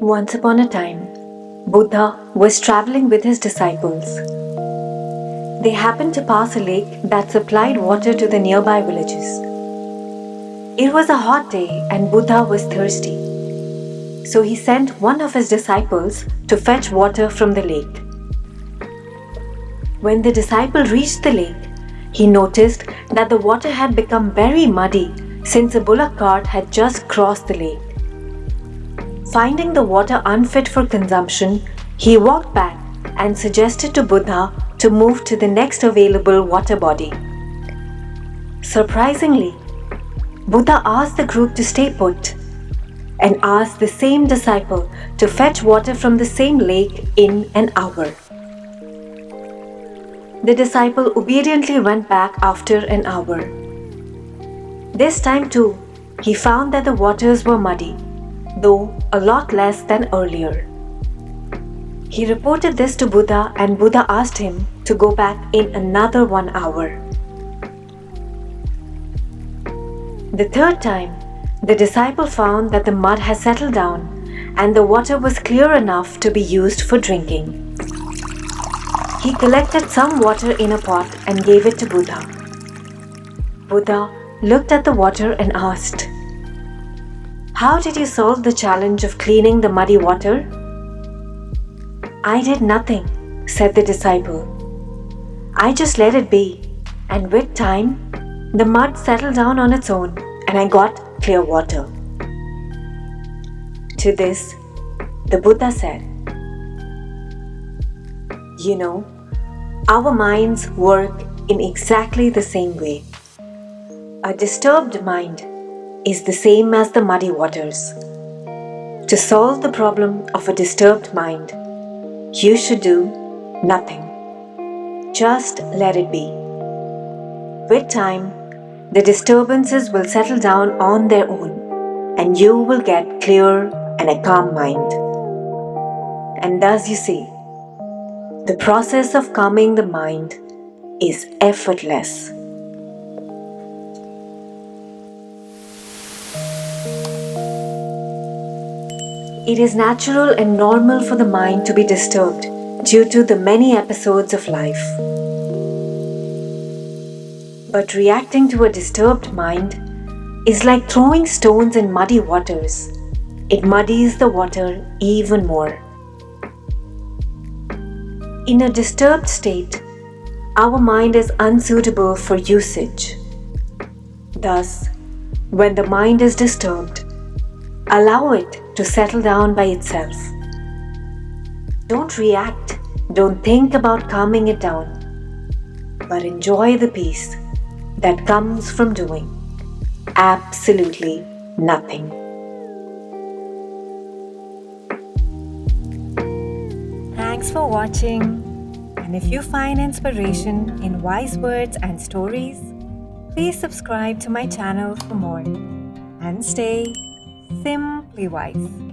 Once upon a time, Buddha was traveling with his disciples. They happened to pass a lake that supplied water to the nearby villages. It was a hot day and Buddha was thirsty. So he sent one of his disciples to fetch water from the lake. When the disciple reached the lake, he noticed that the water had become very muddy since a bullock cart had just crossed the lake. Finding the water unfit for consumption, he walked back and suggested to Buddha to move to the next available water body. Surprisingly, Buddha asked the group to stay put and asked the same disciple to fetch water from the same lake in an hour. The disciple obediently went back after an hour. This time too, he found that the waters were muddy, though a lot less than earlier. He reported this to Buddha and Buddha asked him to go back in another 1 hour. The third time, the disciple found that the mud had settled down and the water was clear enough to be used for drinking. He collected some water in a pot and gave it to Buddha. Buddha looked at the water and asked, "How did you solve the challenge of cleaning the muddy water?" "I did nothing," said the disciple. "I just let it be, and with time, the mud settled down on its own and I got clear water." To this, the Buddha said, "You know, our minds work in exactly the same way. A disturbed mind is the same as the muddy waters. To solve the problem of a disturbed mind, you should do nothing. Just let it be. With time, the disturbances will settle down on their own and you will get clear and a calm mind." And thus you see, the process of calming the mind is effortless. It is natural and normal for the mind to be disturbed due to the many episodes of life. But reacting to a disturbed mind is like throwing stones in muddy waters. It muddies the water even more. In a disturbed state, our mind is unsuitable for usage. Thus, when the mind is disturbed, allow it to settle down by itself. Don't react, don't think about calming it down, but enjoy the peace that comes from doing absolutely nothing. Thanks for watching. And if you find inspiration in wise words and stories, please subscribe to my channel for more and stay simply wise.